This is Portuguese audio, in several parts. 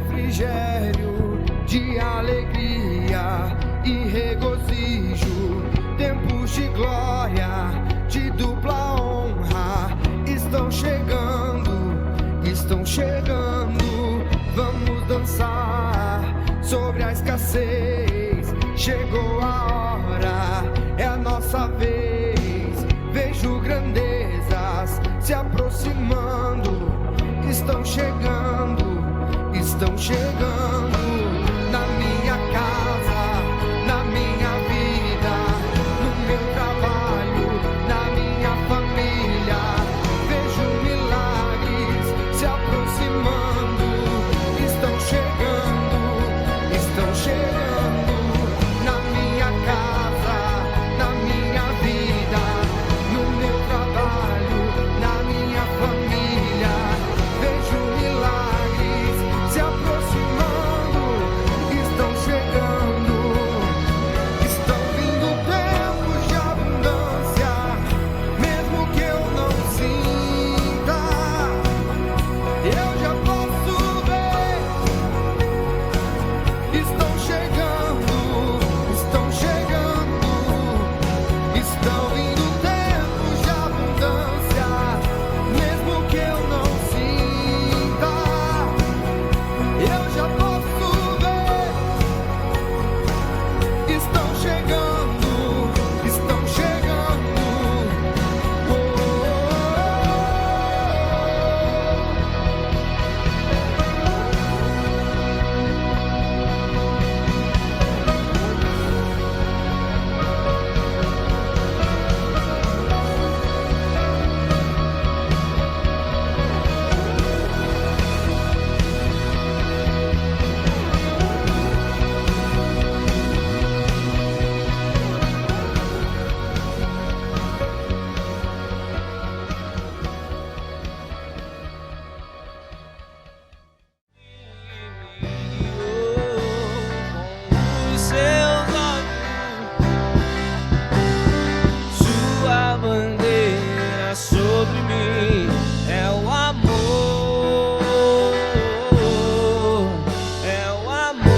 refrigério de alegria e regozijo, tempos de glória, de dupla honra, estão chegando, vamos dançar sobre a escassez, chegou a hora, é a nossa vez, vejo grandezas se aproximando, estão chegando na minha casa, na minha vida, no meu trabalho, na minha família. Vejo milagres se aproximando, estão chegando na minha casa, na minha vida, no meu trabalho, na minha família. Vejo milagres se aproximando, estão chegando, estão vindo tempos de abundância, mesmo que eu não sinta, eu já posso ver, estão chegando, estão vindo tempos de abundância, mesmo que eu não sinta, eu já posso ver, estão chegando, Os seus olhos, sua bandeira sobre mim é o amor, é o amor.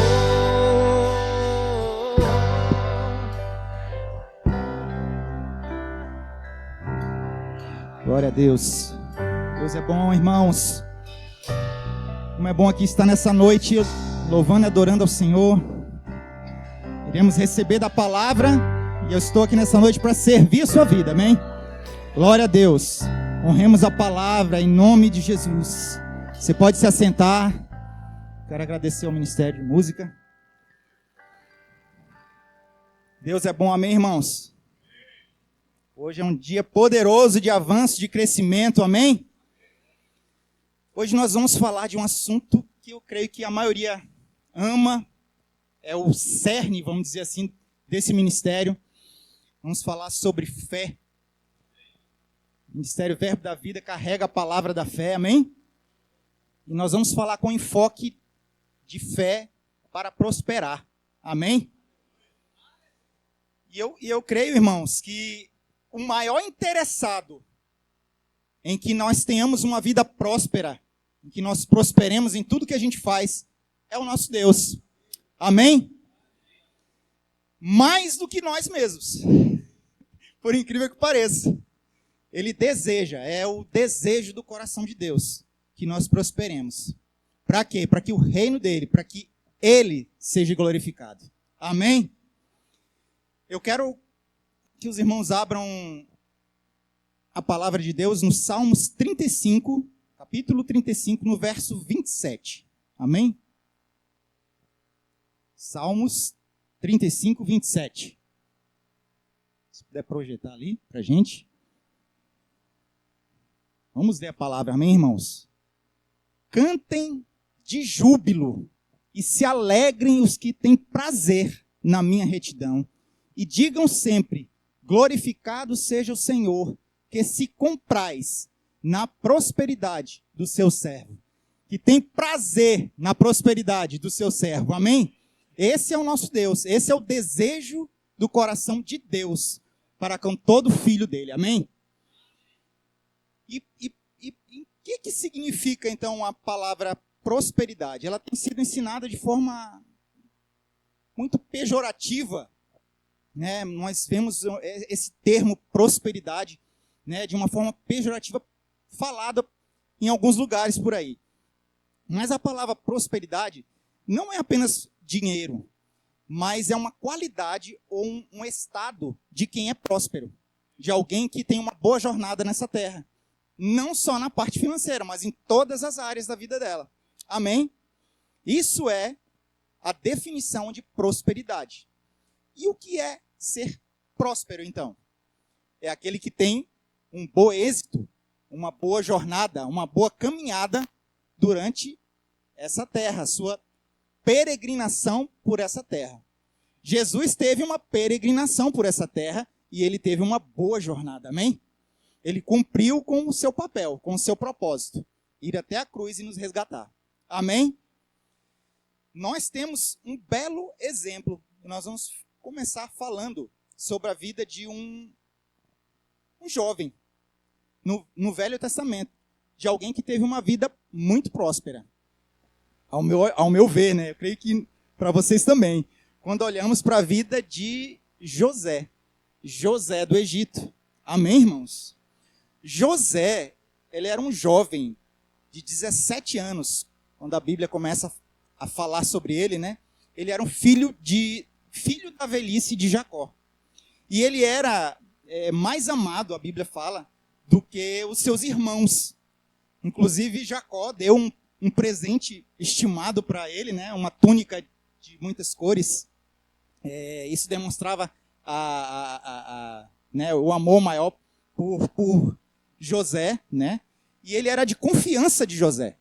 Glória a Deus. Deus é bom, irmãos. Como é bom aqui estar nessa noite, louvando e adorando ao Senhor. Iremos receber da palavra, e eu estou aqui nessa noite para servir a sua vida, amém? Glória a Deus. Honremos a palavra em nome de Jesus. Você pode se assentar. Quero agradecer ao Ministério de Música. Deus é bom, amém, irmãos? Hoje é um dia poderoso de avanço, de crescimento, amém? Hoje nós vamos falar de um assunto que eu creio que a maioria ama, é o cerne, vamos dizer assim, desse ministério. Vamos falar sobre fé. O Ministério Verbo da Vida carrega a palavra da fé, amém? E nós vamos falar com enfoque de fé para prosperar, amém? E eu creio, irmãos, que o maior interessado em que nós tenhamos uma vida próspera, em que nós prosperemos em tudo que a gente faz, é o nosso Deus. Amém? Mais do que nós mesmos. Por incrível que pareça. Ele deseja, é o desejo do coração de Deus, que nós prosperemos. Para quê? Para que o reino dele, para que ele seja glorificado. Amém? Eu quero que os irmãos abram a palavra de Deus no Salmos 35, capítulo 35, no verso 27. Amém? Salmos 35, 27. Se puder projetar ali para a gente. Vamos ler a palavra, amém, irmãos? Cantem de júbilo e se alegrem os que têm prazer na minha retidão. E digam sempre, glorificado seja o Senhor, que se compraz na prosperidade do seu servo. Que tem prazer na prosperidade do seu servo, amém? Esse é o nosso Deus, esse é o desejo do coração de Deus para com todo filho dele, amém? E o que significa então a palavra prosperidade, ela tem sido ensinada de forma muito pejorativa, né? Nós vemos esse termo prosperidade, né, de uma forma pejorativa falada em alguns lugares por aí. Mas a palavra prosperidade não é apenas dinheiro, mas é uma qualidade ou um estado de quem é próspero, de alguém que tem uma boa jornada nessa terra. Não só na parte financeira, mas em todas as áreas da vida dela. Amém? Isso é a definição de prosperidade. E o que é ser próspero, então? É aquele que tem um bom êxito, uma boa jornada, uma boa caminhada durante essa terra, a sua peregrinação por essa terra. Jesus teve uma peregrinação por essa terra e ele teve uma boa jornada, amém? Ele cumpriu com o seu papel, com o seu propósito, ir até a cruz e nos resgatar. Amém? Nós temos um belo exemplo. Nós vamos começar falando sobre a vida de um jovem no Velho Testamento, de alguém que teve uma vida muito próspera. Ao meu ver, né? Eu creio que para vocês também. Quando olhamos para a vida de José do Egito. Amém, irmãos? José, ele era um jovem de 17 anos, quando a Bíblia começa a falar sobre ele, né? Ele era um filho da velhice de Jacó. E ele era mais amado, a Bíblia fala, do que os seus irmãos. Inclusive, Jacó deu um presente estimado para ele, né? Uma túnica de muitas cores. Isso demonstrava né, o amor maior por José, né? E ele era de confiança de José.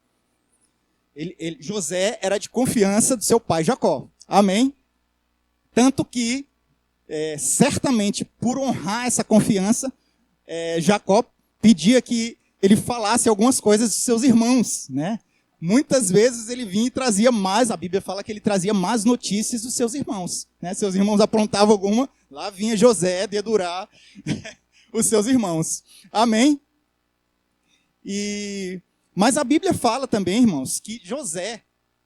José era de confiança do seu pai Jacó. Amém? Tanto que, certamente, por honrar essa confiança, Jacó pedia que ele falasse algumas coisas dos seus irmãos, né? Muitas vezes ele vinha e trazia mais, a Bíblia fala que ele trazia más notícias dos seus irmãos, né? Seus irmãos aprontavam alguma, lá vinha José dedurar os seus irmãos. Amém? Mas a Bíblia fala também, irmãos, que José,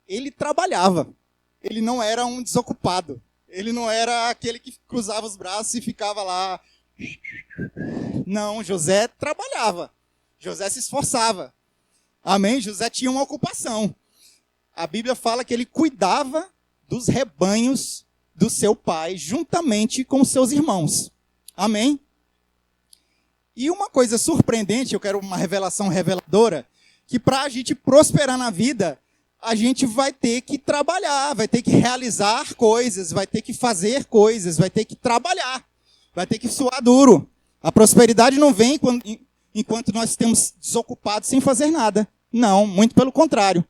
ele trabalhava. Ele não era um desocupado. Ele não era aquele que cruzava os braços e ficava lá. Não, José trabalhava. José se esforçava. Amém? José tinha uma ocupação. A Bíblia fala que ele cuidava dos rebanhos do seu pai, juntamente com os seus irmãos. Amém? E uma coisa surpreendente, eu quero uma revelação reveladora, que para a gente prosperar na vida, a gente vai ter que trabalhar, vai ter que realizar coisas, vai ter que fazer coisas, vai ter que trabalhar, vai ter que suar duro. A prosperidade não vem enquanto nós estamos desocupados sem fazer nada. Não, muito pelo contrário.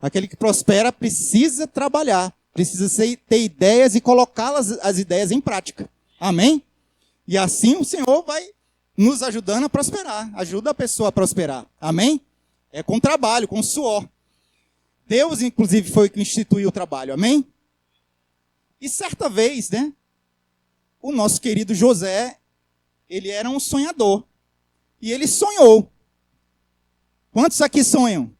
Aquele que prospera precisa trabalhar, precisa ter ideias e colocá-las, as ideias em prática. Amém? E assim o Senhor vai nos ajudando a prosperar, ajuda a pessoa a prosperar. Amém? É com trabalho, com suor. Deus, inclusive, foi o que instituiu o trabalho. Amém? E certa vez, né, o nosso querido José, ele era um sonhador. E ele sonhou. Quantos aqui sonham?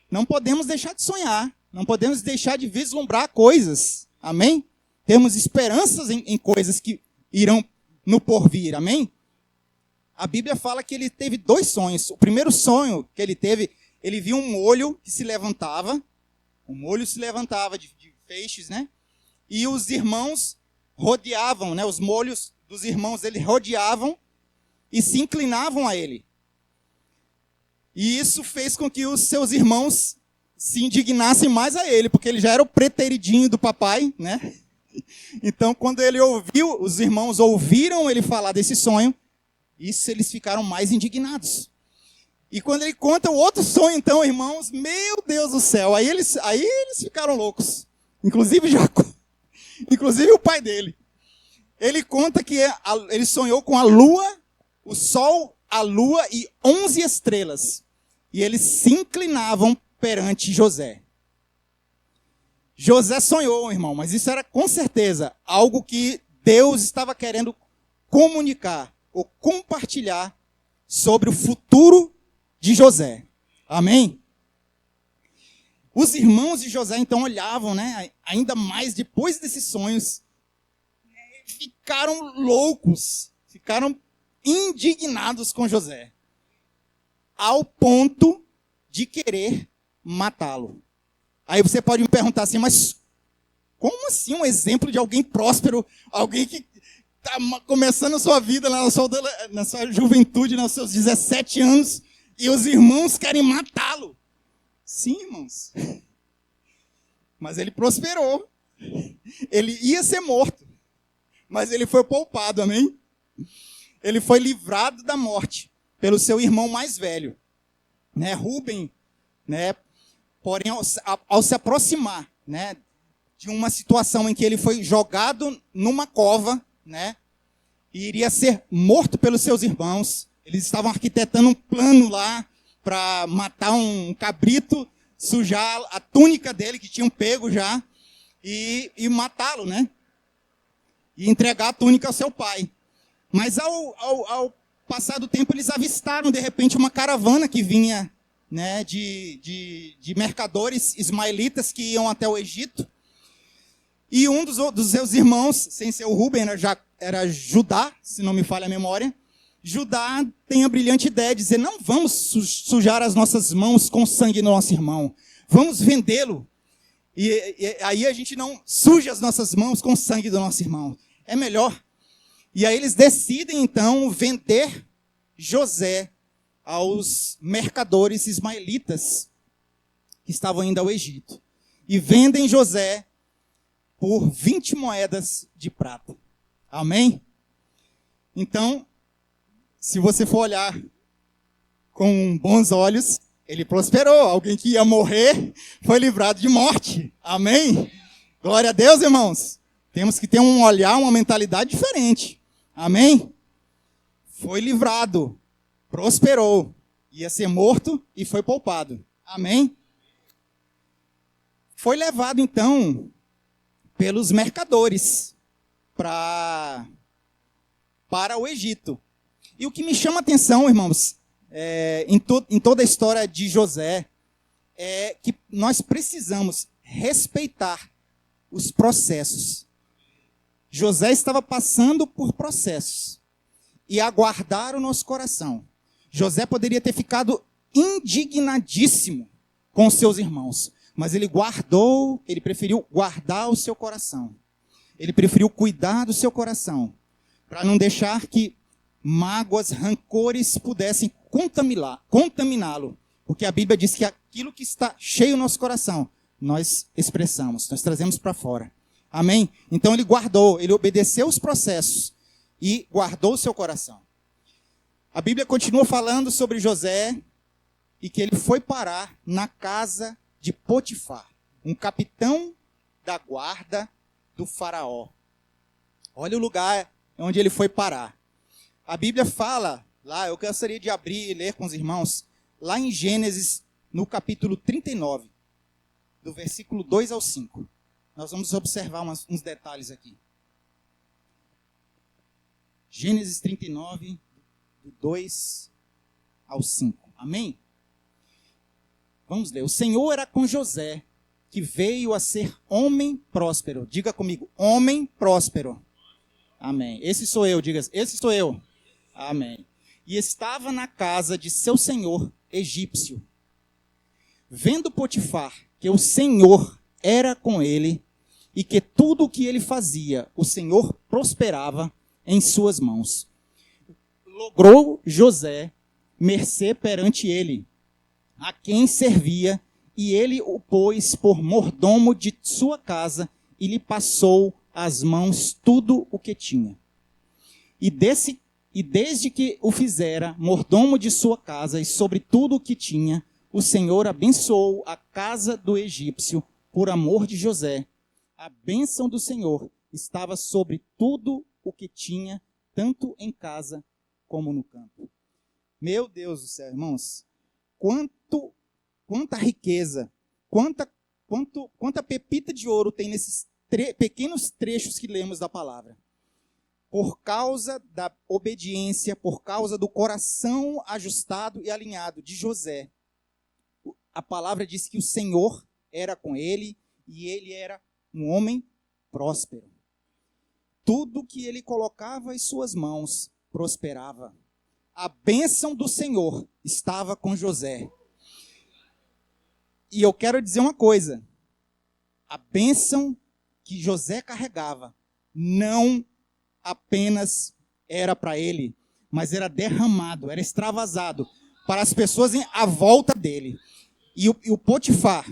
Não podemos deixar de sonhar. Não podemos deixar de vislumbrar coisas. Amém? Temos esperanças em coisas que irão no porvir. Amém? A Bíblia fala que ele teve 2 sonhos. O primeiro sonho que ele teve, ele viu um molho que se levantava. Um molho se levantava de feixes, né? E os irmãos rodeavam, né? Os molhos dos irmãos, eles rodeavam e se inclinavam a ele. E isso fez com que os seus irmãos se indignassem mais a ele, porque ele já era o preteridinho do papai, né? Então, quando ele ouviu, os irmãos ouviram ele falar desse sonho, isso eles ficaram mais indignados. E quando ele conta o outro sonho, então, irmãos, meu Deus do céu, aí eles ficaram loucos. Inclusive Jacó, inclusive o pai dele. Ele conta que ele sonhou com a lua, o sol, a lua e 11 estrelas. E eles se inclinavam perante José. José sonhou, irmão, mas isso era com certeza algo que Deus estava querendo comunicar ou compartilhar sobre o futuro de José. Amém? Os irmãos de José então olhavam, né, ainda mais depois desses sonhos, ficaram loucos, ficaram indignados com José, ao ponto de querer matá-lo. Aí você pode me perguntar assim, mas como assim um exemplo de alguém próspero, alguém que está começando a sua vida na sua juventude, nos seus 17 anos, e os irmãos querem matá-lo? Sim, irmãos. Mas ele prosperou. Ele ia ser morto, mas ele foi poupado, amém? Ele foi livrado da morte pelo seu irmão mais velho, né, Rúben, né? Porém, ao se aproximar, né, de uma situação em que ele foi jogado numa cova, né, e iria ser morto pelos seus irmãos, eles estavam arquitetando um plano lá para matar um cabrito, sujar a túnica dele, que tinham pego já, e matá-lo, né? E entregar a túnica ao seu pai. Mas ao passar do tempo, eles avistaram, de repente, uma caravana que vinha, né, de mercadores ismaelitas que iam até o Egito. E um dos seus irmãos, sem ser o Rúben, já era Judá, se não me falha a memória, Judá tem a brilhante ideia de dizer, não vamos sujar as nossas mãos com o sangue do nosso irmão, vamos vendê-lo. E aí a gente não suja as nossas mãos com o sangue do nosso irmão. É melhor. E aí eles decidem, então, vender José aos mercadores ismaelitas que estavam indo ao Egito. E vendem José por 20 moedas de prata. Amém? Então, se você for olhar com bons olhos, ele prosperou. Alguém que ia morrer foi livrado de morte. Amém? Glória a Deus, irmãos. Temos que ter um olhar, uma mentalidade diferente. Amém? Foi livrado, prosperou, ia ser morto e foi poupado. Amém? Foi levado, então, pelos mercadores para o Egito. E o que me chama a atenção, irmãos, em toda a história de José, é que nós precisamos respeitar os processos. José estava passando por processos e aguardaram o nosso coração. José poderia ter ficado indignadíssimo com os seus irmãos, mas ele preferiu guardar o seu coração. Ele preferiu cuidar do seu coração, para não deixar que mágoas, rancores pudessem contaminá-lo. Porque a Bíblia diz que aquilo que está cheio no nosso coração, nós expressamos, nós trazemos para fora. Amém? Então ele guardou, ele obedeceu os processos e guardou o seu coração. A Bíblia continua falando sobre José e que ele foi parar na casa de Potifar, um capitão da guarda do faraó. Olha o lugar onde ele foi parar. A Bíblia fala, lá, eu gostaria de abrir e ler com os irmãos, lá em Gênesis, no capítulo 39, do versículo 2 ao 5. Nós vamos observar uns detalhes aqui. Gênesis 39, do 2 ao 5. Amém? Vamos ler. O Senhor era com José, que veio a ser homem próspero. Diga comigo, homem próspero. Amém. Esse sou eu, diga, esse sou eu. Amém. E estava na casa de seu senhor egípcio. Vendo Potifar que o Senhor era com ele e que tudo o que ele fazia, o Senhor prosperava em suas mãos. Logrou José mercê perante ele, a quem servia, e ele o pôs por mordomo de sua casa e lhe passou às mãos tudo o que tinha. E desde que o fizera mordomo de sua casa e sobre tudo o que tinha, o Senhor abençoou a casa do egípcio por amor de José. A bênção do Senhor estava sobre tudo o que tinha, tanto em casa como no campo. Meu Deus do céu, irmãos, quanta riqueza, quanta pepita de ouro tem nesses pequenos trechos que lemos da palavra. Por causa da obediência, por causa do coração ajustado e alinhado de José, a palavra diz que o Senhor era com ele e ele era um homem próspero. Tudo que ele colocava em suas mãos prosperava. A bênção do Senhor estava com José. E eu quero dizer uma coisa. A bênção que José carregava não apenas era para ele, mas era derramado, era extravasado para as pessoas à volta dele. E o Potifar,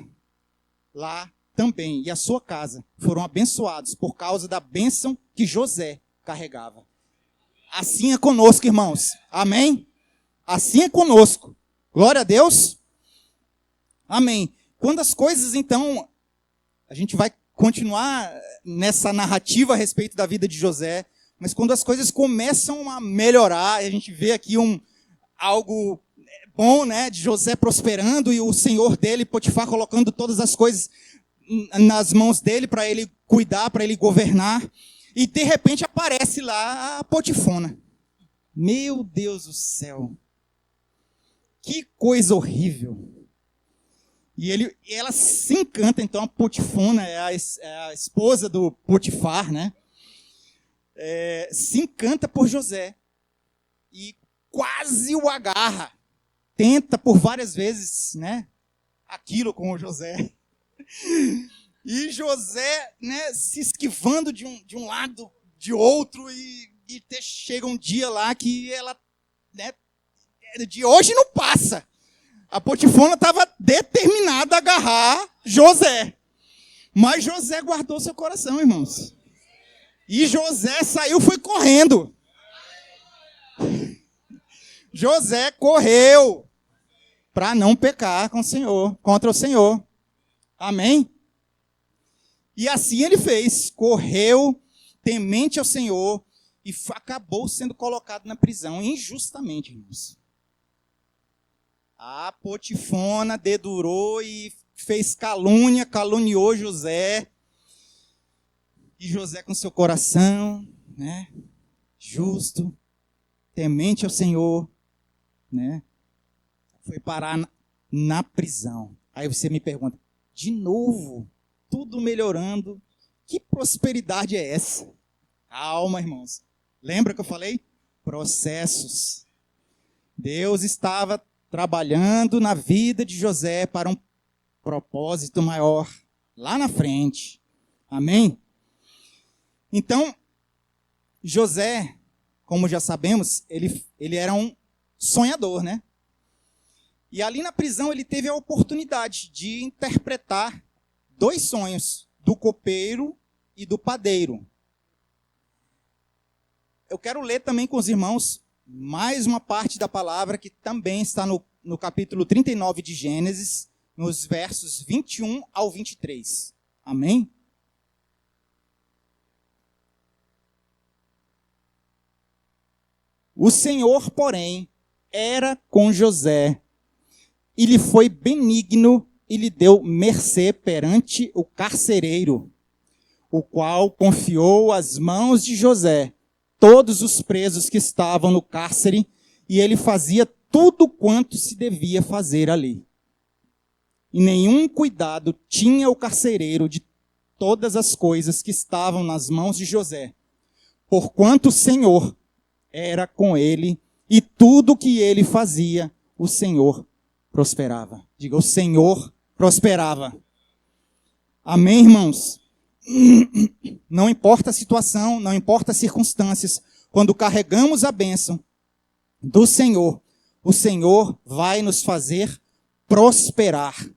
lá também, e a sua casa, foram abençoados por causa da bênção que José carregava. Assim é conosco, irmãos. Amém? Assim é conosco. Glória a Deus. Amém. Quando as coisas, então, a gente vai continuar nessa narrativa a respeito da vida de José, mas quando as coisas começam a melhorar, a gente vê aqui algo bom, né, de José prosperando e o senhor dele, Potifar, colocando todas as coisas nas mãos dele para ele cuidar, para ele governar. E de repente aparece lá a Potifona. Meu Deus do céu. Que coisa horrível. E ela se encanta, então a Potifona é a esposa do Potifar, né? Se encanta por José. E quase o agarra. Tenta por várias vezes, né? Aquilo com o José. E José, né, se esquivando de um lado, de outro, e chega um dia lá que ela, né, de hoje não passa. A Potifona estava determinada a agarrar José. Mas José guardou seu coração, irmãos. E José saiu, foi correndo. José correu para não pecar com o Senhor, contra o Senhor. Amém? E assim ele fez, correu temente ao Senhor e acabou sendo colocado na prisão injustamente, irmãos. A Potifona dedurou e fez calúnia, caluniou José. E José com seu coração, né, justo, temente ao Senhor, né, foi parar na prisão. Aí você me pergunta, de novo, tudo melhorando, que prosperidade é essa? Calma, irmãos. Lembra que eu falei? Processos. Deus estava trabalhando na vida de José para um propósito maior, lá na frente. Amém? Então, José, como já sabemos, ele era um sonhador, né? E ali na prisão ele teve a oportunidade de interpretar 2 sonhos, do copeiro e do padeiro. Eu quero ler também com os irmãos mais uma parte da palavra que também está no capítulo 39 de Gênesis, nos versos 21 ao 23. Amém? O Senhor, porém, era com José, e lhe foi benigno e lhe deu mercê perante o carcereiro, o qual confiou às mãos de José todos os presos que estavam no cárcere, e ele fazia tudo quanto se devia fazer ali. E nenhum cuidado tinha o carcereiro de todas as coisas que estavam nas mãos de José, porquanto o Senhor era com ele, e tudo que ele fazia, o Senhor prosperava. Diga, o Senhor prosperava. Amém, irmãos? Não importa a situação, não importa as circunstâncias, quando carregamos a bênção do Senhor, o Senhor vai nos fazer prosperar.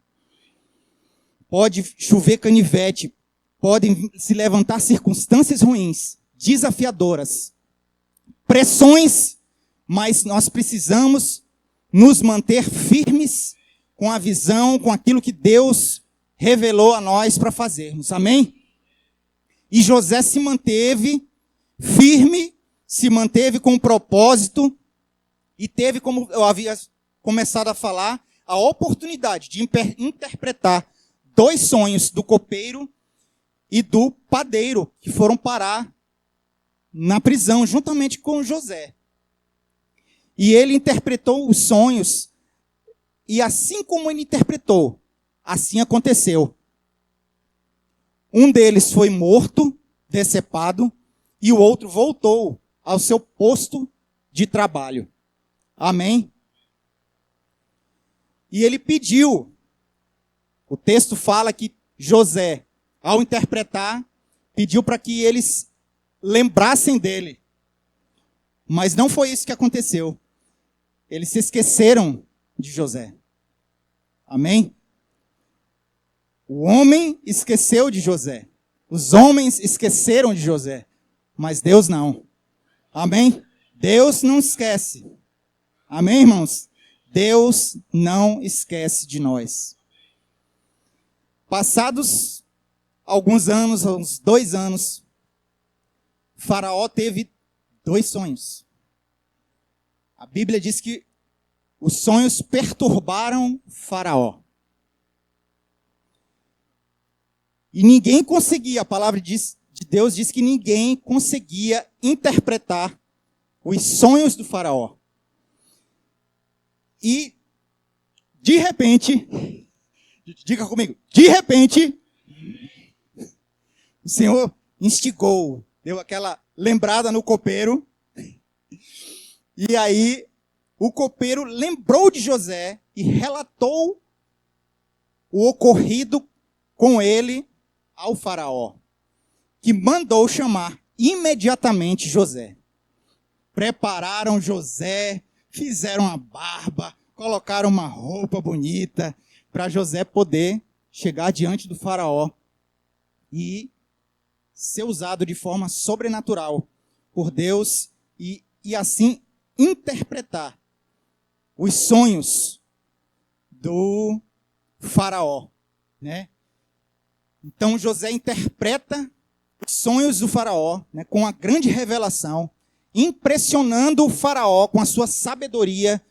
Pode chover canivete, podem se levantar circunstâncias ruins, desafiadoras, pressões, mas nós precisamos nos manter firmes com a visão, com aquilo que Deus revelou a nós para fazermos. Amém? E José se manteve firme, se manteve com um propósito e teve, como eu havia começado a falar, a oportunidade de interpretar 2 sonhos do copeiro e do padeiro, que foram parar na prisão, juntamente com José. E ele interpretou os sonhos, e assim como ele interpretou, assim aconteceu. Um deles foi morto, decepado, e o outro voltou ao seu posto de trabalho. Amém? E ele pediu. O texto fala que José, ao interpretar, pediu para que eles lembrassem dele. Mas não foi isso que aconteceu. Eles se esqueceram de José. Amém? O homem esqueceu de José. Os homens esqueceram de José. Mas Deus não. Amém? Deus não esquece. Amém, irmãos? Deus não esquece de nós. Passados alguns anos, uns 2 anos, Faraó teve 2 sonhos. A Bíblia diz que os sonhos perturbaram Faraó. E ninguém conseguia, a palavra de Deus diz que ninguém conseguia interpretar os sonhos do Faraó. E, de repente, diga comigo, de repente, o Senhor instigou, deu aquela lembrada no copeiro. E aí, o copeiro lembrou de José e relatou o ocorrido com ele ao Faraó, que mandou chamar imediatamente José. Prepararam José, fizeram a barba, colocaram uma roupa bonita para José poder chegar diante do Faraó e ser usado de forma sobrenatural por Deus e assim interpretar os sonhos do Faraó, né? Então José interpreta os sonhos do Faraó, né, com uma grande revelação, impressionando o Faraó com a sua sabedoria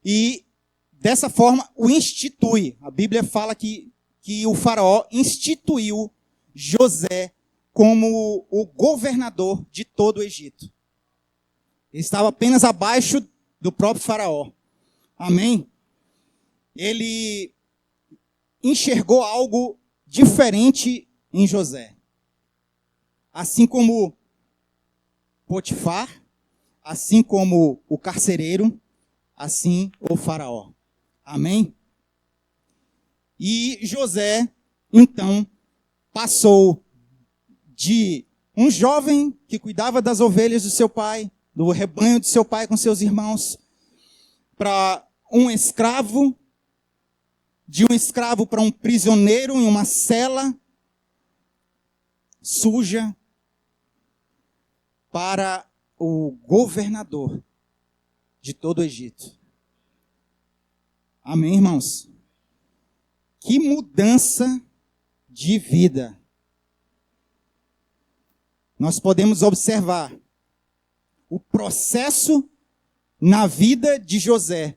e dessa forma o institui. A Bíblia fala que o Faraó instituiu José como o governador de todo o Egito. Ele estava apenas abaixo do próprio Faraó. Amém? Ele enxergou algo diferente em José. Assim como Potifar, assim como o carcereiro, assim o Faraó. Amém? E José, então, passou de um jovem que cuidava das ovelhas do seu pai, do rebanho de seu pai com seus irmãos, para um escravo, de um escravo para um prisioneiro em uma cela suja, para o governador de todo o Egito. Amém, irmãos? Que mudança de vida. Nós podemos observar o processo na vida de José,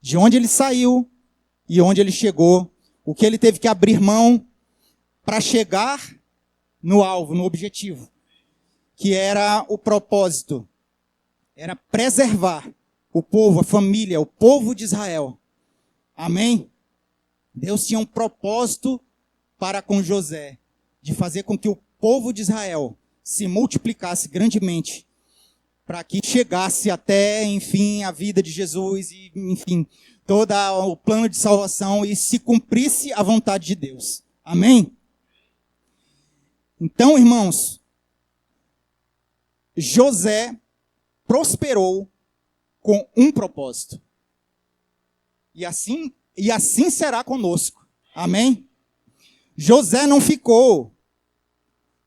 de onde ele saiu e onde ele chegou, o que ele teve que abrir mão para chegar no alvo, no objetivo, que era o propósito, era preservar o povo, a família, o povo de Israel. Amém? Deus tinha um propósito para com José, de fazer com que o povo de Israel se multiplicasse grandemente, para que chegasse até, enfim, a vida de Jesus e, enfim, todo o plano de salvação e se cumprisse a vontade de Deus. Amém? Então, irmãos, José prosperou com um propósito. E assim será conosco. Amém? José não ficou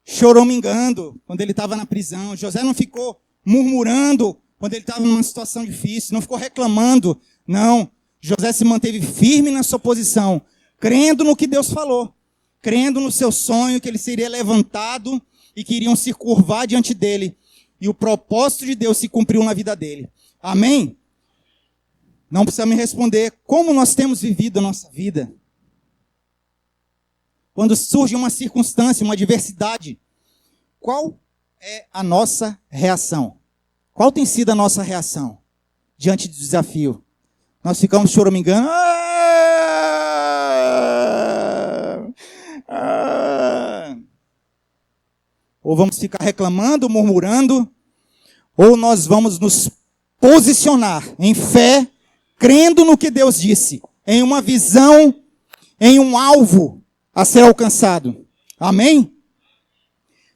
choramingando quando ele estava na prisão. José não ficou murmurando quando ele estava numa situação difícil. Não ficou reclamando. Não. José se manteve firme na sua posição, crendo no que Deus falou. Crendo no seu sonho, que ele seria levantado e que iriam se curvar diante dele. E o propósito de Deus se cumpriu na vida dele. Amém? Não precisa me responder como nós temos vivido a nossa vida. Quando surge uma circunstância, uma adversidade, qual é a nossa reação? Qual tem sido a nossa reação diante do desafio? Nós ficamos choramingando. ou vamos ficar reclamando, murmurando, ou nós vamos nos posicionar em fé, crendo no que Deus disse, em uma visão, em um alvo a ser alcançado. Amém?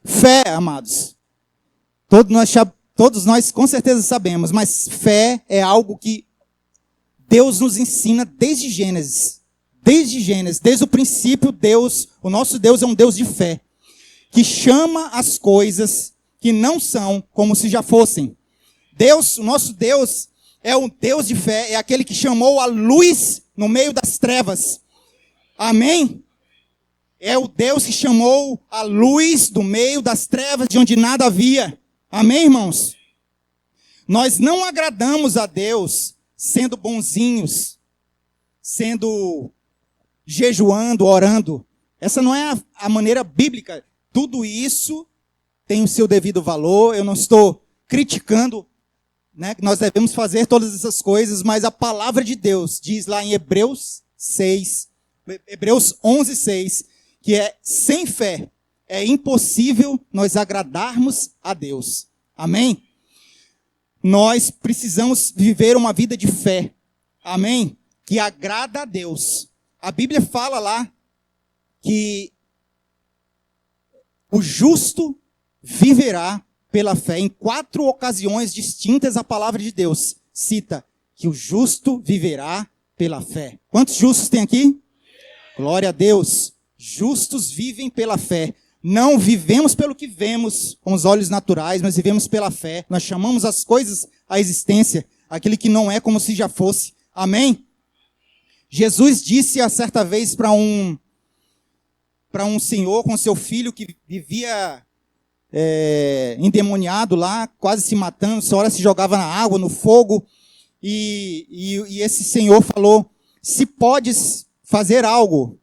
Fé, amados. Todos nós com certeza sabemos, mas fé é algo que Deus nos ensina desde Gênesis. Desde o princípio, o nosso Deus é um Deus de fé, que chama as coisas que não são como se já fossem. O nosso Deus é um Deus de fé, é aquele que chamou a luz no meio das trevas. Amém? É o Deus que chamou a luz do meio das trevas, de onde nada havia. Amém, irmãos? Nós não agradamos a Deus sendo bonzinhos, jejuando, orando. Essa não é a maneira bíblica. Tudo isso tem o seu devido valor. Eu não estou criticando, né, que nós devemos fazer todas essas coisas, mas a palavra de Deus diz lá em Hebreus 11:6, que sem fé é impossível nós agradarmos a Deus. Amém? Nós precisamos viver uma vida de fé. Amém? Que agrada a Deus. A Bíblia fala lá que o justo viverá pela fé. Em 4 ocasiões distintas a palavra de Deus cita que o justo viverá pela fé. Quantos justos tem aqui? Glória a Deus. Justos vivem pela fé. Não vivemos pelo que vemos com os olhos naturais, mas vivemos pela fé. Nós chamamos as coisas à existência, aquele que não é como se já fosse. Amém? Jesus disse a certa vez para um senhor com seu filho que vivia endemoniado lá, quase se matando, sua hora se jogava na água, no fogo, e esse senhor falou: se podes fazer algo,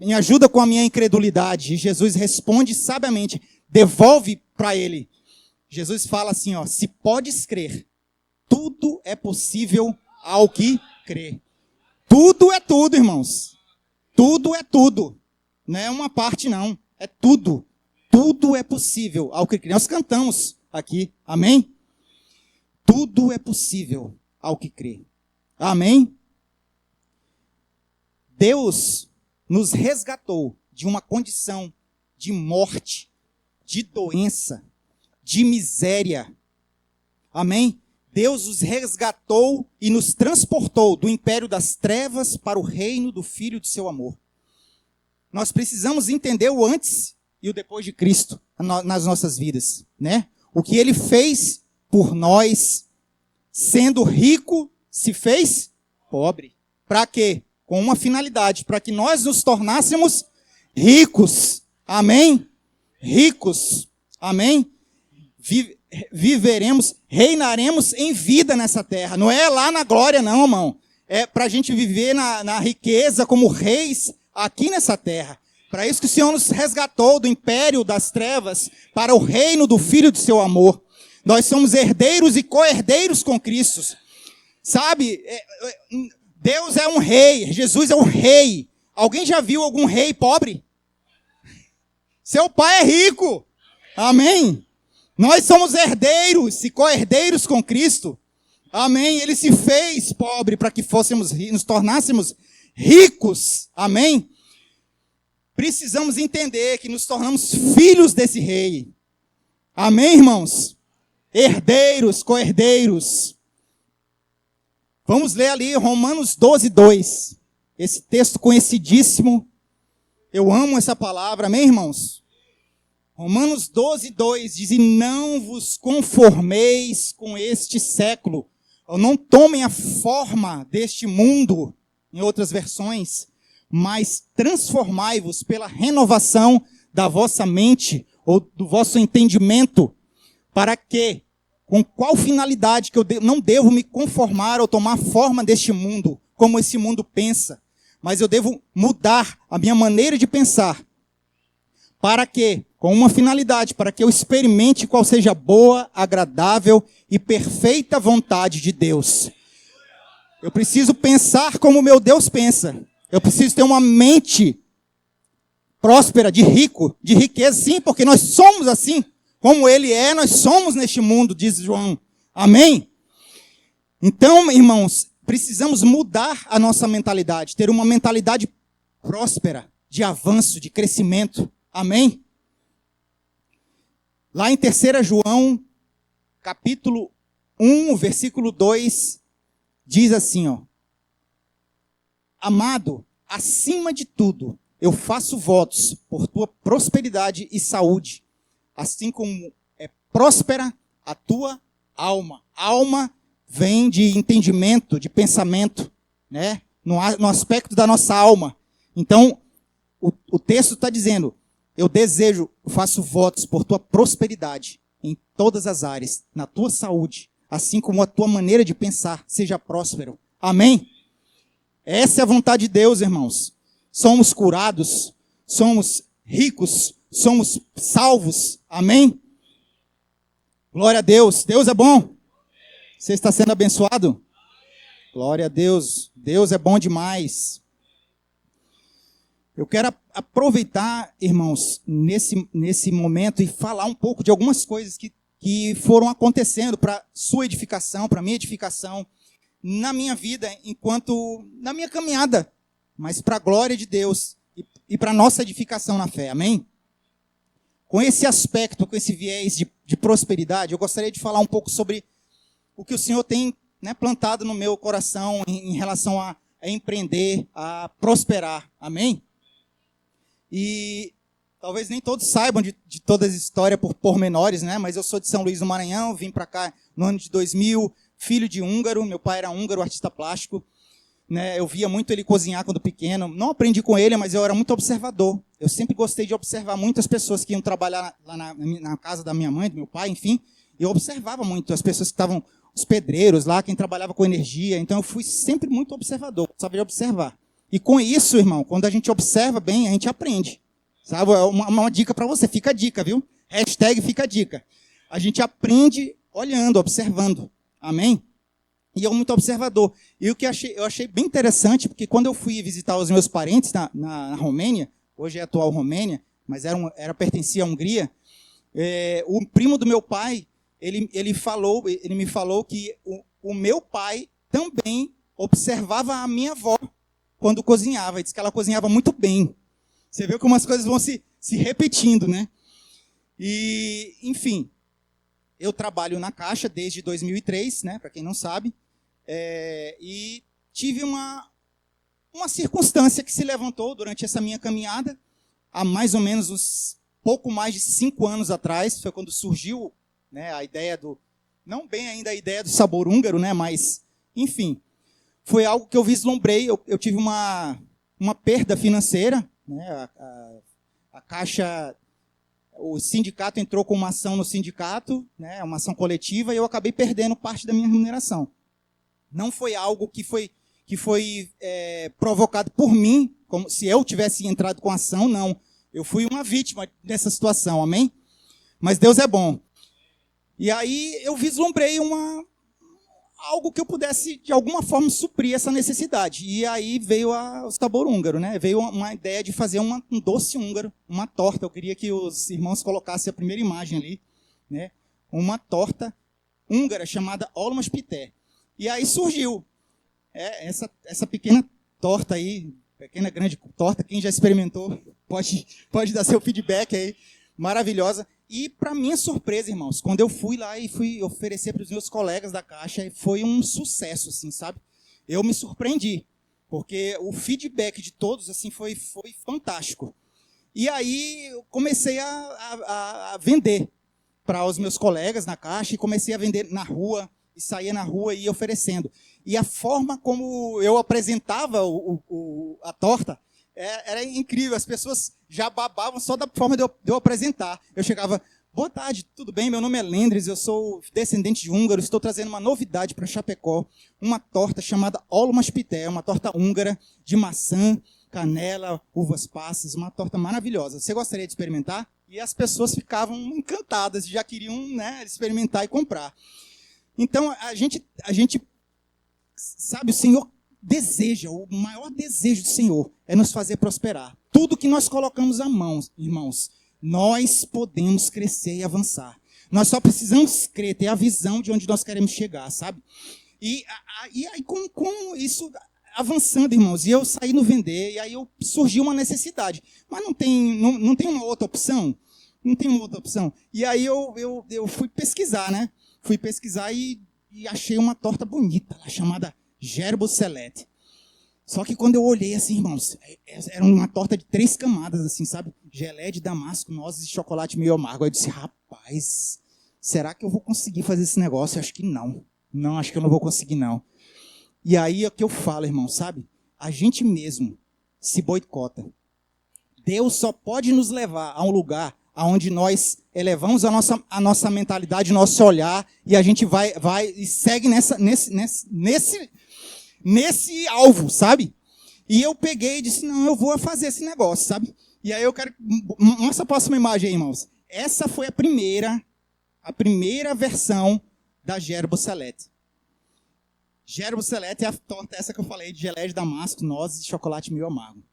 me ajuda com a minha incredulidade. E Jesus responde sabiamente, devolve para ele. Jesus fala assim, se podes crer, tudo é possível ao que crê. Tudo é tudo, irmãos. Tudo é tudo. Não é uma parte, não. É tudo. Tudo é possível ao que crê. Nós cantamos aqui. Amém? Tudo é possível ao que crê. Amém? Deus nos resgatou de uma condição de morte, de doença, de miséria. Amém? Deus nos resgatou e nos transportou do império das trevas para o reino do Filho de seu amor. Nós precisamos entender o antes e o depois de Cristo nas nossas vidas, né? O que ele fez por nós, sendo rico, se fez pobre. Para quê? Com uma finalidade, para que nós nos tornássemos ricos. Amém? Ricos. Amém? Viveremos, reinaremos em vida nessa terra. Não é lá na glória, não, irmão. É para a gente viver na riqueza como reis aqui nessa terra. Para isso que o Senhor nos resgatou do império das trevas para o reino do Filho de seu amor. Nós somos herdeiros e co-herdeiros com Cristo. Sabe, Deus é um rei, Jesus é um rei. Alguém já viu algum rei pobre? Seu pai é rico. Amém? Nós somos herdeiros e co-herdeiros com Cristo. Amém? Ele se fez pobre para que nos tornássemos ricos. Amém? Precisamos entender que nos tornamos filhos desse rei. Amém, irmãos? Herdeiros, co-herdeiros. Vamos ler ali Romanos 12:2. Esse texto conhecidíssimo. Eu amo essa palavra, amém, irmãos? Romanos 12:2 diz: e não vos conformeis com este século, ou não tomem a forma deste mundo, em outras versões, mas transformai-vos pela renovação da vossa mente, ou do vosso entendimento, para que, com qual finalidade que eu não devo me conformar ou tomar forma deste mundo, como esse mundo pensa, mas eu devo mudar a minha maneira de pensar, para que, com uma finalidade, para que eu experimente qual seja a boa, agradável e perfeita vontade de Deus. Eu preciso pensar como meu Deus pensa. Eu preciso ter uma mente próspera, de rico, de riqueza, sim, porque nós somos assim. Como ele é, nós somos neste mundo, diz João. Amém? Então, irmãos, precisamos mudar a nossa mentalidade, ter uma mentalidade próspera, de avanço, de crescimento. Amém? Lá em 3 João, capítulo 1, versículo 2, diz assim, ó. Amado, acima de tudo, eu faço votos por tua prosperidade e saúde, assim como é próspera a tua alma. Alma vem de entendimento, de pensamento, né? No aspecto da nossa alma. Então, o texto está dizendo, eu faço votos por tua prosperidade em todas as áreas, na tua saúde, assim como a tua maneira de pensar seja próspero. Amém? Essa é a vontade de Deus, irmãos. Somos curados, somos ricos, somos salvos. Amém? Glória a Deus. Deus é bom. Você está sendo abençoado? Glória a Deus. Deus é bom demais. Eu quero aproveitar, irmãos, nesse momento e falar um pouco de algumas coisas que foram acontecendo para sua edificação, para minha edificação, na minha vida, na minha caminhada, mas para a glória de Deus e para a nossa edificação na fé. Amém? Com esse aspecto, com esse viés de prosperidade, eu gostaria de falar um pouco sobre o que o Senhor tem, né, plantado no meu coração em relação a empreender, a prosperar. Amém? E talvez nem todos saibam de toda essa história por pormenores, né? Mas eu sou de São Luís do Maranhão, vim para cá no ano de 2000, filho de húngaro, meu pai era húngaro, artista plástico, né? Eu via muito ele cozinhar quando pequeno, não aprendi com ele, mas eu era muito observador. Eu sempre gostei de observar muitas pessoas que iam trabalhar lá na casa da minha mãe, do meu pai, enfim, eu observava muito as pessoas que estavam, os pedreiros lá, quem trabalhava com energia, então eu fui sempre muito observador, sabia observar. E com isso, irmão, quando a gente observa bem, a gente aprende. Sabe? É uma dica para você, fica a dica, viu? Hashtag fica a dica. A gente aprende olhando, observando. Amém? E eu muito observador. E o que eu achei bem interessante, porque quando eu fui visitar os meus parentes na Romênia, hoje é a atual Romênia, mas pertencia à Hungria, o primo do meu pai, ele me falou que o meu pai também observava a minha avó quando cozinhava. Ele disse que ela cozinhava muito bem. Você vê como as coisas vão se repetindo, né? E, enfim, eu trabalho na Caixa desde 2003, né? Para quem não sabe. E tive uma circunstância que se levantou durante essa minha caminhada, há mais ou menos pouco mais de 5 anos atrás, foi quando surgiu, né, a ideia não bem ainda a ideia do sabor húngaro, né? Mas, enfim, foi algo que eu vislumbrei. Eu tive uma perda financeira, né? A Caixa, o sindicato entrou com uma ação no sindicato, né? Uma ação coletiva, e eu acabei perdendo parte da minha remuneração. Não foi algo que foi provocado por mim, como se eu tivesse entrado com a ação, não. Eu fui uma vítima dessa situação, amém? Mas Deus é bom. E aí eu vislumbrei algo que eu pudesse, de alguma forma, suprir essa necessidade. E aí veio o sabor húngaro, né? Veio uma ideia de fazer um doce húngaro, uma torta. Eu queria que os irmãos colocassem a primeira imagem ali, né? Uma torta húngara chamada Olmas Pité. E aí surgiu essa pequena torta aí, pequena grande torta. Quem já experimentou pode dar seu feedback aí, maravilhosa. E, para minha surpresa, irmãos, quando eu fui lá e fui oferecer para os meus colegas da Caixa, foi um sucesso, assim, sabe? Eu me surpreendi, porque o feedback de todos, assim, foi fantástico. E aí eu comecei a vender para os meus colegas na Caixa, e comecei a vender na rua, e saía na rua e ia oferecendo. E a forma como eu apresentava a torta era incrível. As pessoas já babavam só da forma de eu apresentar. Eu chegava, boa tarde, tudo bem? Meu nome é Lendres, eu sou descendente de húngaro, estou trazendo uma novidade para Chapecó, uma torta chamada Olmas Pité, uma torta húngara de maçã, canela, uvas passas, uma torta maravilhosa. Você gostaria de experimentar? E as pessoas ficavam encantadas, já queriam, né, experimentar e comprar. Então, a gente sabe, o Senhor deseja, o maior desejo do Senhor é nos fazer prosperar. Tudo que nós colocamos à mão, irmãos, nós podemos crescer e avançar. Nós só precisamos crer, ter a visão de onde nós queremos chegar, sabe? E aí com isso avançando, irmãos, e eu saí no vender, e aí surgiu uma necessidade. Mas não tem uma outra opção? Não tem uma outra opção. E aí eu fui pesquisar, né? Fui pesquisar e achei uma torta bonita, lá, chamada Gerbo Select. Só que quando eu olhei assim, irmãos, era uma torta de 3 camadas, assim, sabe? Geleia de damasco, nozes e chocolate meio amargo. Aí eu disse, rapaz, será que eu vou conseguir fazer esse negócio? Eu acho que não. Não, acho que eu não vou conseguir, não. E aí é o que eu falo, irmão, sabe? A gente mesmo se boicota. Deus só pode nos levar a um lugar onde nós elevamos a nossa mentalidade, nosso olhar, e a gente vai e segue nesse alvo, sabe? E eu peguei e disse, não, eu vou fazer esse negócio, sabe? E aí eu quero... Mostra a próxima imagem aí, irmãos. Essa foi a primeira versão da Gerbo Select. Gerbo Select é a torta essa que eu falei, de geleia de damasco, nozes e chocolate meio amargo.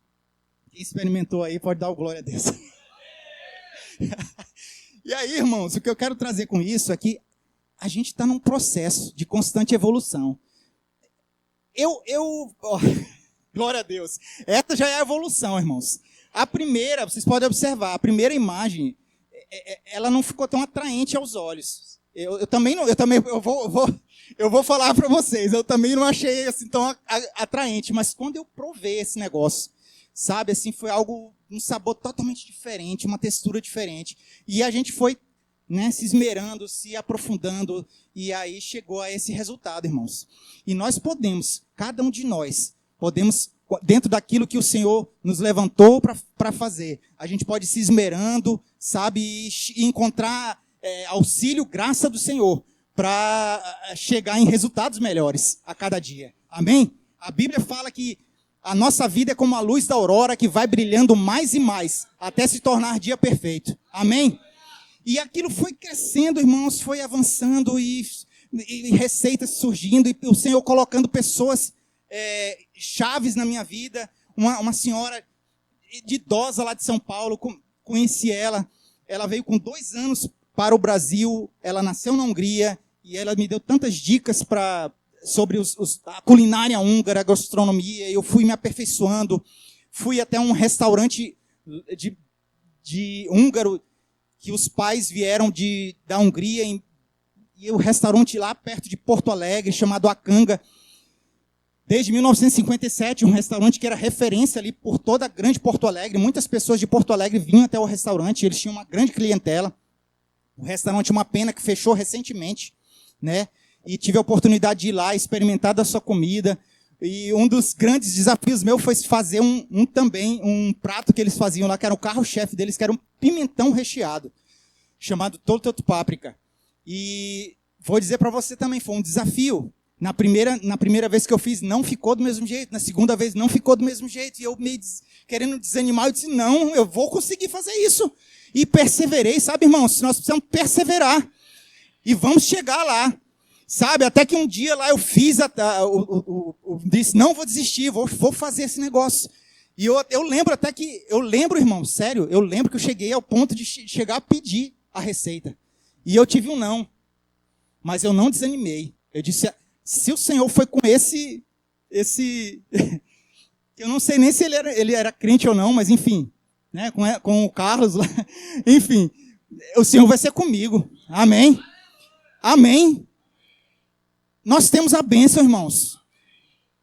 Quem experimentou aí pode dar o glória a Deus. E aí, irmãos, o que eu quero trazer com isso é que a gente está num processo de constante evolução. Glória a Deus. Essa já é a evolução, irmãos. A primeira, vocês podem observar, a primeira imagem, ela não ficou tão atraente aos olhos. Eu vou falar para vocês, eu também não achei assim tão atraente, mas quando eu provei esse negócio, sabe, assim, foi algo, um sabor totalmente diferente, uma textura diferente. E a gente foi, né, se esmerando, se aprofundando, e aí chegou a esse resultado, irmãos. E nós podemos, cada um de nós, podemos, dentro daquilo que o Senhor nos levantou para fazer, a gente pode se esmerando, sabe, e encontrar auxílio, graça do Senhor, para chegar em resultados melhores a cada dia. Amém? A Bíblia fala que a nossa vida é como a luz da aurora que vai brilhando mais e mais, até se tornar dia perfeito. Amém? E aquilo foi crescendo, irmãos, foi avançando e receitas surgindo, e o Senhor colocando pessoas chaves na minha vida. Uma senhora de idosa lá de São Paulo, conheci ela veio com 2 anos para o Brasil, ela nasceu na Hungria, e ela me deu tantas dicas sobre a culinária húngara, a gastronomia, e eu fui me aperfeiçoando. Fui até um restaurante de húngaro, que os pais vieram da Hungria, e o restaurante lá perto de Porto Alegre, chamado Akanga. Desde 1957, um restaurante que era referência ali por toda a grande Porto Alegre. Muitas pessoas de Porto Alegre vinham até o restaurante, eles tinham uma grande clientela. O restaurante, uma pena que fechou recentemente, né? E tive a oportunidade de ir lá, experimentar da sua comida. E um dos grandes desafios meus foi fazer um prato que eles faziam lá, que era o carro-chefe deles, que era um pimentão recheado, chamado Toltot Páprica. E vou dizer para você também, foi um desafio. Na primeira vez que eu fiz, não ficou do mesmo jeito. Na segunda vez, não ficou do mesmo jeito. E eu meio querendo desanimar, eu disse, não, eu vou conseguir fazer isso. E perseverei, sabe, irmãos? Nós precisamos perseverar. E vamos chegar lá. Sabe, até que um dia lá eu fiz, disse, não vou desistir, vou fazer esse negócio. E eu lembro, irmão, sério, eu lembro que eu cheguei ao ponto de chegar a pedir a receita. E eu tive um não. Mas eu não desanimei. Eu disse, se o Senhor foi com esse eu não sei nem se ele era crente ou não, mas enfim, né, com o Carlos lá, enfim, o Senhor vai ser comigo. Amém? Amém? Nós temos a bênção, irmãos.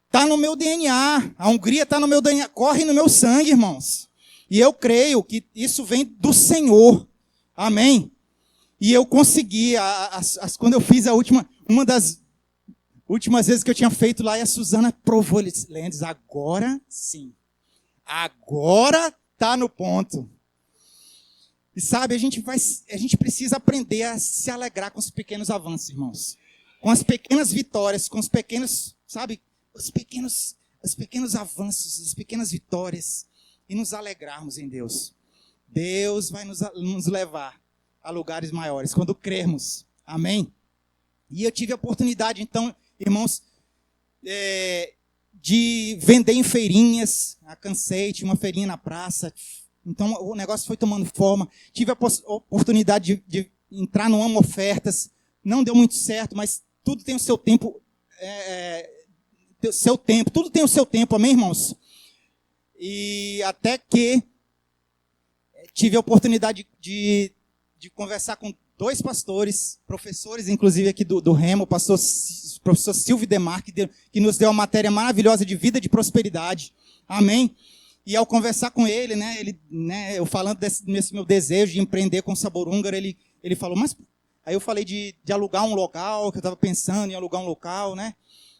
Está no meu DNA. A Hungria está no meu DNA. Corre no meu sangue, irmãos. E eu creio que isso vem do Senhor. Amém? E eu consegui. Quando eu fiz uma das últimas vezes que eu tinha feito lá, e a Suzana provou. Ela disse, agora sim. Agora está no ponto. E sabe, a gente precisa aprender a se alegrar com os pequenos avanços, irmãos. Com as pequenas vitórias, com os pequenos, sabe, os pequenos avanços, as pequenas vitórias, e nos alegrarmos em Deus. Deus vai nos levar a lugares maiores, quando crermos. Amém? E eu tive a oportunidade, então, irmãos, de vender em feirinhas. Cansei, tinha uma feirinha na praça. Então o negócio foi tomando forma. Tive a oportunidade de entrar no Amo Ofertas. Não deu muito certo, mas tudo tem o seu tempo. Tudo tem o seu tempo, amém, irmãos? E até que tive a oportunidade de conversar com 2 pastores, professores, inclusive aqui do Remo, o professor Silvio Demarque, que nos deu uma matéria maravilhosa de vida de prosperidade. Amém? E ao conversar com ele, eu falando desse meu desejo de empreender com o Sabor Húngaro, ele falou, mas... Aí eu falei de alugar um local, que eu estava pensando em alugar um local, né?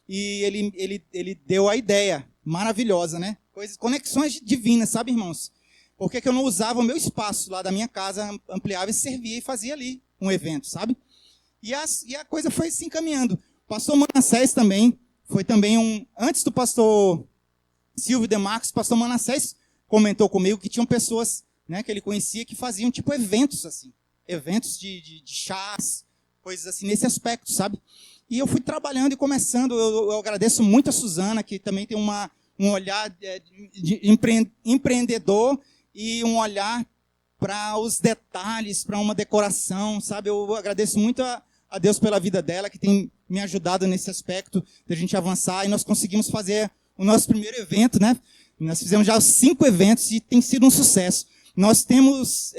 E ele deu a ideia maravilhosa, né? Conexões divinas, sabe, irmãos? Por que eu não usava o meu espaço lá da minha casa, ampliava e servia e fazia ali um evento, sabe? E a coisa foi se encaminhando. O pastor Manassés também, foi também antes do pastor Silvio Demarques, o pastor Manassés comentou comigo que tinham pessoas, né, que ele conhecia que faziam tipo eventos assim. Eventos de chás, coisas assim, nesse aspecto, sabe? E eu fui trabalhando e começando, eu agradeço muito a Suzana, que também tem um olhar de empreendedor e um olhar para os detalhes, para uma decoração, sabe? Eu agradeço muito a Deus pela vida dela, que tem me ajudado nesse aspecto, de a gente avançar, e nós conseguimos fazer o nosso primeiro evento, né? Nós fizemos já 5 eventos e tem sido um sucesso. Nós temos...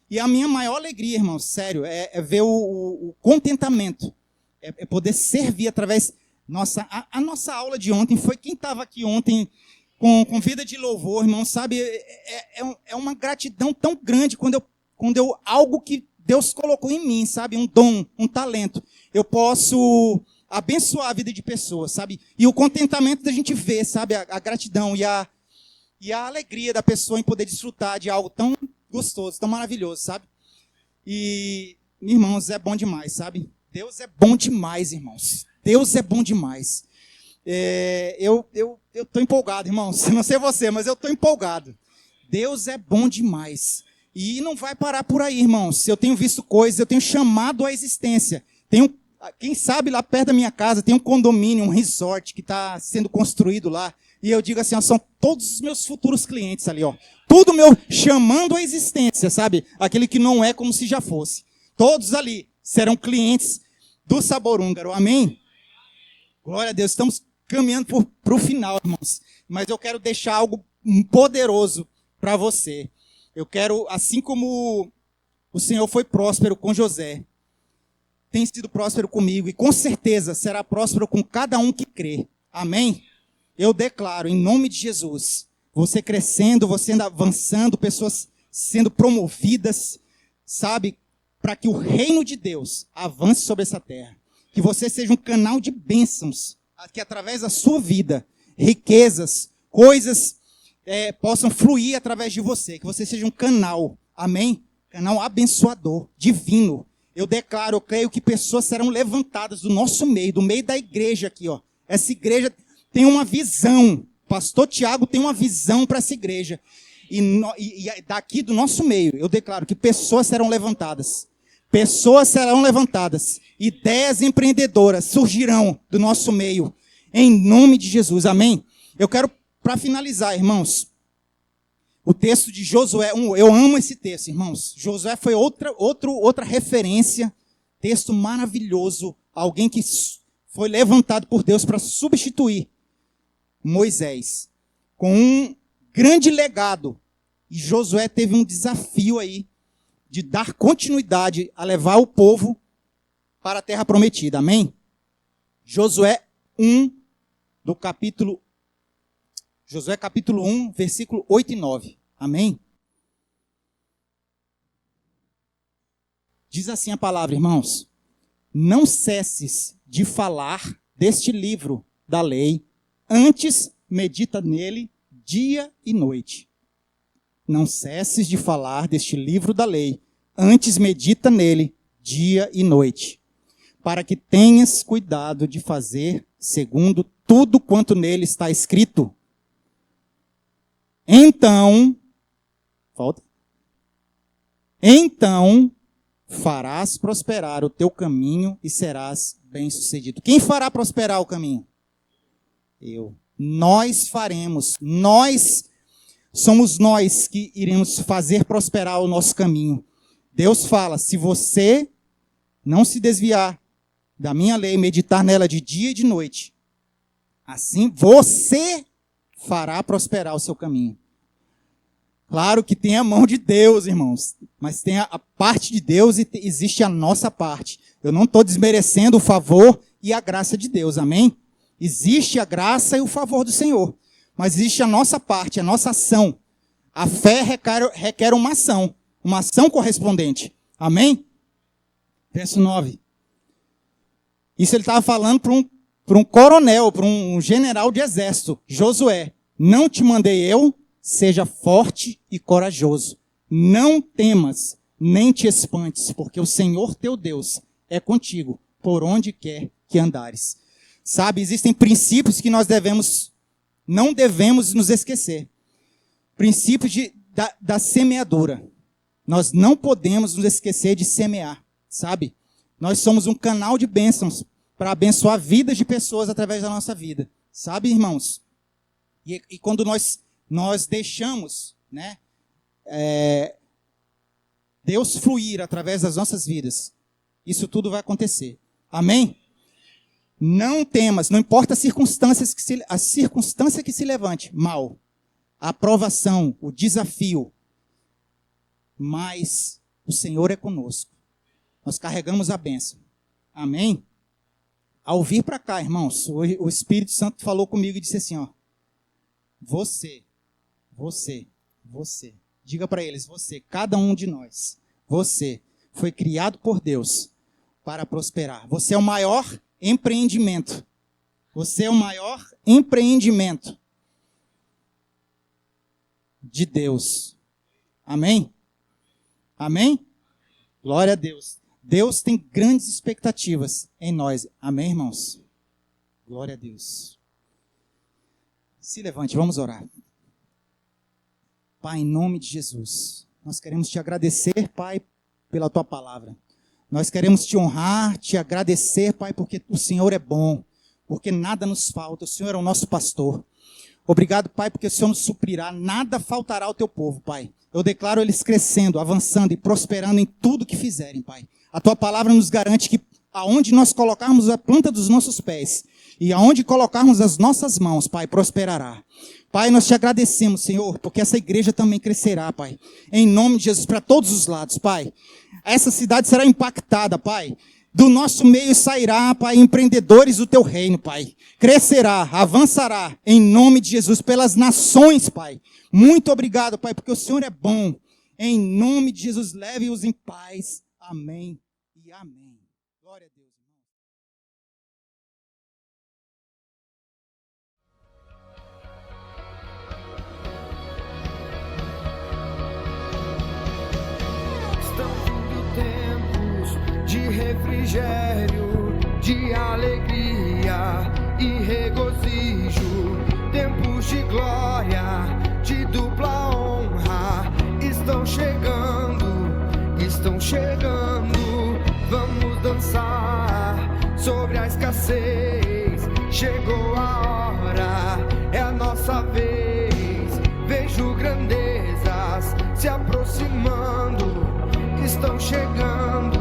E a minha maior alegria, irmãos, sério, é ver o contentamento. É poder servir através... A nossa aula de ontem foi... Quem estava aqui ontem com vida de louvor, irmão, sabe? É uma gratidão tão grande quando algo que Deus colocou em mim, sabe? Um dom, um talento. Eu posso abençoar a vida de pessoas, sabe? E o contentamento da gente ver, sabe? A gratidão e a alegria da pessoa em poder desfrutar de algo tão gostoso, tão maravilhoso, sabe? E, irmãos, é bom demais, sabe? Deus é bom demais, irmãos. Deus é bom demais. Eu estou empolgado, irmãos. Não sei você, mas eu estou empolgado. Deus é bom demais. E não vai parar por aí, irmãos. Eu tenho visto coisas, eu tenho chamado à existência. Quem sabe lá perto da minha casa tem um condomínio, um resort que está sendo construído lá. E eu digo assim, ó, são todos os meus futuros clientes ali, ó. Tudo meu chamando à existência, sabe? Aquele que não é como se já fosse. Todos ali serão clientes do Sabor Húngaro. Amém? Glória a Deus. Estamos caminhando para o final, irmãos. Mas eu quero deixar algo poderoso para você. Eu quero, assim como o Senhor foi próspero com José, tem sido próspero comigo e com certeza será próspero com cada um que crê. Amém? Eu declaro, em nome de Jesus, você crescendo, você avançando, pessoas sendo promovidas, sabe? Para que o reino de Deus avance sobre essa terra. Que você seja um canal de bênçãos, que através da sua vida, riquezas, coisas possam fluir através de você. Que você seja um canal, amém? Canal abençoador, divino. Eu declaro, eu creio que pessoas serão levantadas do nosso meio, do meio da igreja aqui, ó. Essa igreja tem uma visão. Pastor Tiago tem uma visão para essa igreja. E daqui do nosso meio, eu declaro que pessoas serão levantadas. Pessoas serão levantadas. Ideias empreendedoras surgirão do nosso meio. Em nome de Jesus. Amém? Eu quero, para finalizar, irmãos, o texto de Josué 1. Eu amo esse texto, irmãos. Josué foi outra referência. Texto maravilhoso. Alguém que foi levantado por Deus para substituir Moisés, com um grande legado. E Josué teve um desafio aí, de dar continuidade a levar o povo para a terra prometida. Amém? Josué 1, Josué capítulo 1, versículo 8 e 9. Amém? Diz assim a palavra, irmãos. Não cesses de falar deste livro da lei, antes medita nele dia e noite. Não cesses de falar deste livro da lei, antes medita nele dia e noite, para que tenhas cuidado de fazer segundo tudo quanto nele está escrito. Então farás prosperar o teu caminho e serás bem-sucedido. Quem fará prosperar o caminho? Nós faremos. Somos nós que iremos fazer prosperar o nosso caminho. Deus fala, se você não se desviar da minha lei, meditar nela de dia e de noite, assim você fará prosperar o seu caminho. Claro que tem a mão de Deus, irmãos, mas tem a parte de Deus e existe a nossa parte. Eu não estou desmerecendo o favor e a graça de Deus, amém? Existe a graça e o favor do Senhor, mas existe a nossa parte, a nossa ação. A fé requer uma ação correspondente, amém? Verso 9. Isso ele estava falando para um coronel, para um general de exército, Josué. Não te mandei eu? Seja forte e corajoso. Não temas, nem te espantes, porque o Senhor teu Deus é contigo, por onde quer que andares. Sabe, existem princípios que nós não devemos nos esquecer. Princípio da semeadura. Nós não podemos nos esquecer de semear, sabe? Nós somos um canal de bênçãos para abençoar vidas de pessoas através da nossa vida. Sabe, irmãos? E quando nós deixamos, né, Deus fluir através das nossas vidas, isso tudo vai acontecer. Amém? Não temas, não importa a circunstância que se levante, mal, a provação, o desafio, mas o Senhor é conosco. Nós carregamos a bênção. Amém? Ao vir para cá, irmãos, o Espírito Santo falou comigo e disse assim, ó, você, diga para eles, cada um de nós, você foi criado por Deus para prosperar. Você é o maior empreendimento. Você é o maior empreendimento de Deus. Amém? Amém? Glória a Deus. Deus tem grandes expectativas em nós. Amém, irmãos? Glória a Deus. Se levante, vamos orar. Pai, em nome de Jesus, nós queremos te agradecer, Pai, pela tua palavra. Nós queremos te honrar, te agradecer, Pai, porque o Senhor é bom, porque nada nos falta, o Senhor é o nosso pastor. Obrigado, Pai, porque o Senhor nos suprirá, nada faltará ao teu povo, Pai. Eu declaro eles crescendo, avançando e prosperando em tudo que fizerem, Pai. A tua palavra nos garante que aonde nós colocarmos a planta dos nossos pés e aonde colocarmos as nossas mãos, Pai, prosperará. Pai, nós te agradecemos, Senhor, porque essa igreja também crescerá, Pai. Em nome de Jesus, para todos os lados, Pai. Essa cidade será impactada, Pai. Do nosso meio sairá, Pai, empreendedores do teu reino, Pai. Crescerá, avançará, em nome de Jesus, pelas nações, Pai. Muito obrigado, Pai, porque o Senhor é bom. Em nome de Jesus, leve-os em paz. Amém e amém. Glória a Deus. Estão vindo tempos de refrigério, de alegria e regozijo, tempos de glória, de dupla honra, estão chegando, vamos dançar sobre a escassez, chegou a hora, é a nossa vez, vejo grandezas se aproximando, estão chegando.